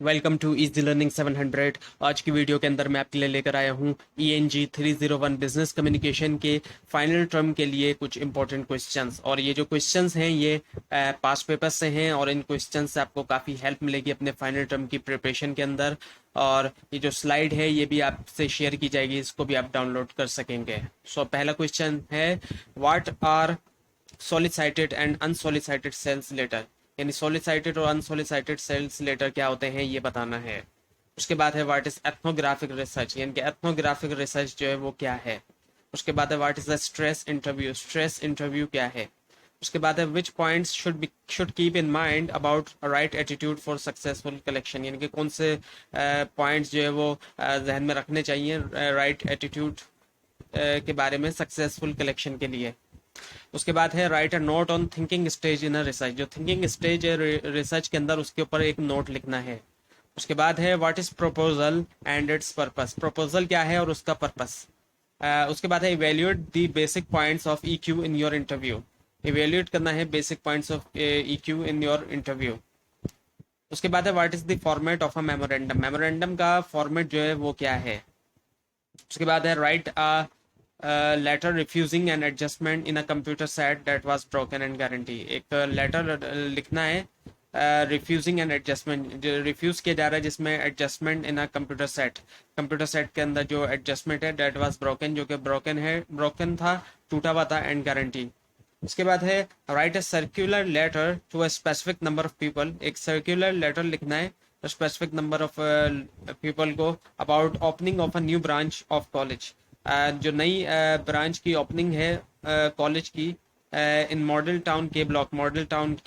Welcome to easy learning 700। आज की video के अंदर मैं आपके लिए लेकर आया हूँ ENG 301 बिजनेस कम्युनिकेशन के फाइनल टर्म के लिए कुछ इंपॉर्टेंट क्वेश्चंस। और ये जो क्वेश्चंस हैं ये पास्ट पेपर से हैं और इन क्वेश्चंस से आपको काफ़ी हेल्प मिलेगी अपने फाइनल टर्म की प्रिपरेशन के अंदर। और ये जो स्लाइड है ये भी आपसे शेयर की जाएगी, इसको भी आप डाउनलोड कर सकेंगे। सो पहला क्वेश्चन है, what are solicited and unsolicited sales letter, यानी सॉलिसिटेड और अनसॉलिसिटेड सेल्स लेटर क्या होते हैं ये बताना है। उसके बाद है व्हाट इज एथनोग्राफिक रिसर्च, यानी कि एथनोग्राफिक रिसर्च जो है वो क्या है। उसके बाद है what is the stress interview, stress interview क्या है। उसके बाद है which points should keep in mind about right attitude for successful collection, यानी कि कौन से पॉइंट्स जो है वो जहन में रखने चाहिए राइट एटीट्यूड के बारे में सक्सेसफुल कलेक्शन के लिए। उसके बाद है write a note on thinking stage in a research, जो थिंकिंग स्टेज है रिसर्च के अंदर उसके ऊपर एक नोट लिखना है। उसके बाद है what is proposal and its purpose, proposal क्या है और उसका पर्पस। उसके बाद है evaluate the basic points of EQ in your interview, evaluate करना है basic points of EQ in your interview. उसके बाद है what is the format of a memorandum, memorandum का फॉर्मेट जो है वो क्या है। उसके बाद है write letter refusing an adjustment in a computer set that was broken and guarantee, एक लेटर लिखना है रिफ्यूजिंग एन एडजस्टमेंट, रिफ्यूज किया जा रहा है जिसमें adjustment in a computer set के अंदर जो एडजस्टमेंट है दैट वाज ब्रोकन, जो कि ब्रोकन है, ब्रोकन था, टूटा हुआ था, एंड गारंटी। उसके बाद है write a circular letter to a specific number of people, एक सर्कुलर लेटर लिखना है स्पेसिफिक नंबर ऑफ पीपल को about opening of a new branch of college, जो नई ब्रांच की ओपनिंग है कॉलेज की इन मॉडल टाउन के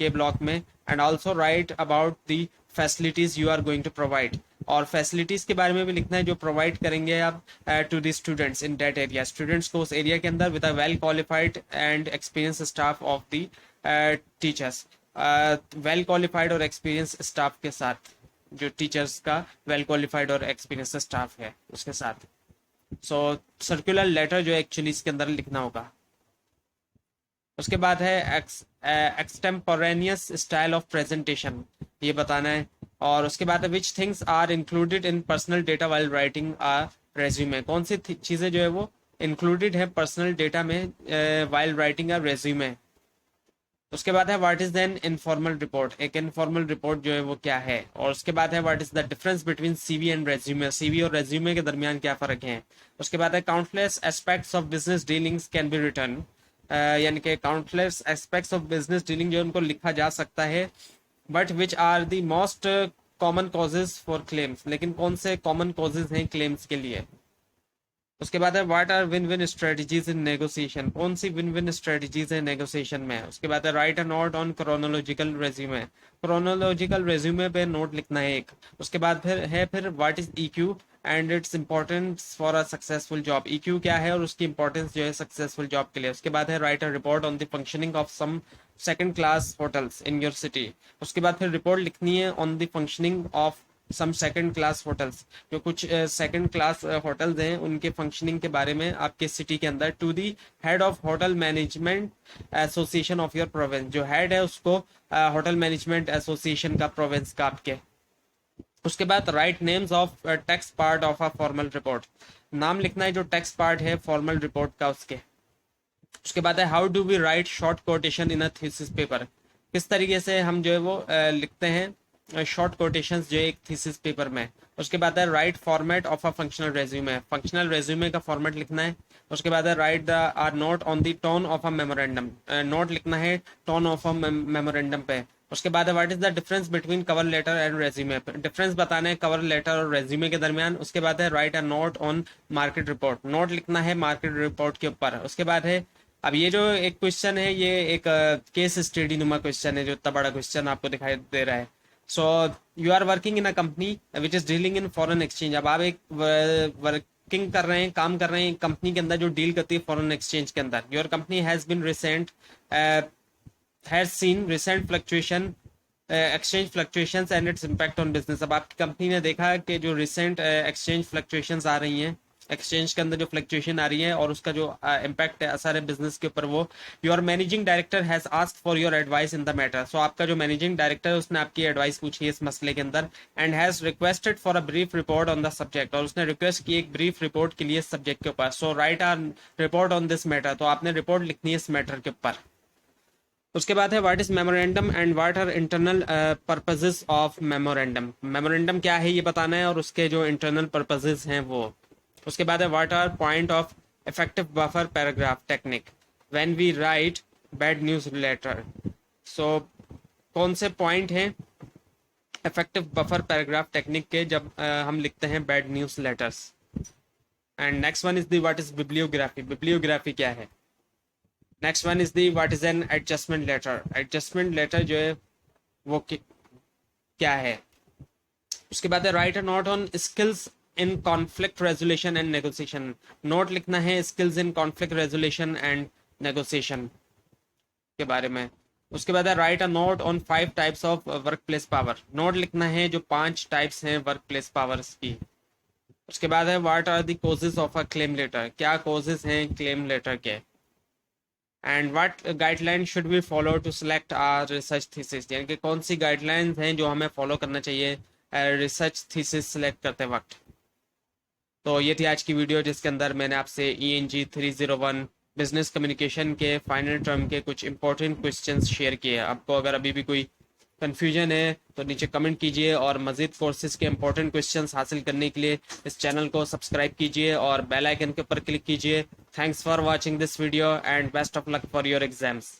ब्लॉक में। And also write about the facilities you are going to provide, और फैसिलिटीज के बारे में भी लिखना है जो प्रोवाइड करेंगे आप to the students in that area, students को उस एरिया के अंदर with a well qualified and experience staff of the teachers, well qualified और एक्सपीरियंस स्टाफ के साथ, जो टीचर्स का वेल क्वालिफाइड और एक्सपीरियंस स्टाफ है उसके साथ। सो सर्कुलर लेटर जो एक्चुअली इसके अंदर लिखना होगा। उसके बाद है एक्सटेम्पोरेनियस स्टाइल ऑफ प्रेजेंटेशन, ये बताना है। और उसके बाद है which things are included in personal data while writing a resume, कौन सी चीज़ें जो है वो इंक्लूडेड है पर्सनल डेटा में वाइल राइटिंग आ रेज्यूमे। उसके बाद है what is an informal report, एक इनफॉर्मल रिपोर्ट जो है वो क्या है। और उसके बाद है what is the difference between CV and resume, CV और रेज्यूमे के दरमियान क्या फर्क है। उसके बाद है countless aspects of business dealings can be written, यानी कि countless aspects of business dealing जो उनको लिखा जा सकता है, but which are the most common causes for claims, लेकिन कौन से कॉमन कॉजेज हैं क्लेम्स के लिए। उसके बाद है what are win win strategies in negotiation, कौन सी विन विन स्ट्रेटजीज है नेगोशिएशन में। उसके बाद है write a note on chronological resume, chronological resume पे नोट लिखना है एक। उसके बाद फिर what is EQ and its importance for a successful job, EQ क्या है और उसकी इंपॉर्टेंस जो है सक्सेसफुल जॉब के लिए। उसके बाद है write a report on the functioning of some second class hotels in your city. उसके बाद फिर रिपोर्ट लिखनी है on the functioning of some second class hotels, जो कुछ सेकंड क्लास होटल्स हैं उनके फंक्शनिंग के बारे में आपके सिटी के अंदर, to the head of hotel management association of your province, जो हेड है उसको होटल मैनेजमेंट एसोसिएशन का प्रोविंस का आपके। उसके बाद write names of text part of a formal report, नाम लिखना है जो टेक्स्ट पार्ट है फॉर्मल रिपोर्ट का उसके। उसके बाद है how do we write short quotation in a thesis paper, किस तरीके से हम जो है वो लिखते हैं शॉर्ट कोटेशंस जो है एक थीसिस पेपर में। उसके बाद है write format of a functional resume, functional resume का फॉर्मेट लिखना है। उसके बाद है write the are note on the tone of a memorandum, note लिखना है टोन ऑफ अ मेमोरेंडम पे। उसके बाद है what is the difference between cover letter and resume, difference बताना है कवर लेटर और रेज्यूमे के दरमियान। उसके बाद है write a note on market report, note लिखना है मार्केट रिपोर्ट के ऊपर। उसके बाद है अब ये जो एक क्वेश्चन है ये एक केस स्टडी नुमा क्वेश्चन है, जो इतना बड़ा क्वेश्चन आपको दिखाई दे रहा है। So you are working in a company which is dealing in foreign exchange, अब आप एक वर्किंग कर रहे हैं, काम कर रहे हैं कंपनी के अंदर जो डील करती है फॉरेन एक्सचेंज के अंदर। Your company has been recent has seen recent fluctuation exchange fluctuations and its impact on business, अब आपकी कंपनी ने देखा कि जो रिसेंट एक्सचेंज फ्लक्चुएशंस आ रही हैं एक्सचेंज के अंदर जो फ्लक्चुएशन आ रही है और उसका जो इम्पैक्ट है, असर है बिजनेस के ऊपर, वो your managing director has asked for your advice in the matter. So आपका जो मैनेजिंग डायरेक्टर है उसने आपकी एडवाइस पूछी है इस मसले के अंदर, and has requested for a brief report on the subject, और उसने रिक्वेस्ट की एक ब्रीफ रिपोर्ट के लिए सब्जेक्ट के ऊपर। So write a report on this matter, तो आपने रिपोर्ट लिखनी है इस मैटर के ऊपर। उसके बाद है what is memorandum and what are internal purposes of memorandum. Memorandum क्या है ये बताना है और उसके जो इंटरनल पर्पसेस हैं वो। उसके बाद है what are point of effective buffer paragraph technique when we write bad news letter. So कौन से पॉइंट हैं इफेक्टिव बफर पैराग्राफ टेक्निक के जब हम लिखते हैं bad news letters. And next one is the what is bibliography. Bibliography क्या है। Next one is the what is an adjustment letter. Adjustment letter जो है वो क्या है। उसके बाद है write a note on skills in conflict resolution and negotiation. Note लिखना है skills in conflict resolution and negotiation के बारे में। उसके बाद है write a note on 5 types of work place power. Note लिखना है जो 5 टाइप्स हैं वर्क प्लेस पावर्स की। उसके बाद है what are the causes of a claim letter. क्या कॉजेज हैं क्लेम लेटर के। And what guideline should we follow to select our research thesis. यानी कि कौन सी गाइडलाइंस हैं जो हमें फॉलो करना चाहिए रिसर्च थीसिस सेलेक्ट करते वक्त। तो ये थी आज की वीडियो जिसके अंदर मैंने आपसे ENG 301 बिजनेस कम्युनिकेशन के फाइनल टर्म के कुछ इंपॉर्टेंट क्वेश्चंस शेयर किए। आपको अगर अभी भी कोई कन्फ्यूजन है तो नीचे कमेंट कीजिए, और मजीद कोर्सेज के इंपॉर्टेंट क्वेश्चंस हासिल करने के लिए इस चैनल को सब्सक्राइब कीजिए और बेल आइकन के ऊपर क्लिक कीजिए। Thanks for watching this video and best of luck for your exams.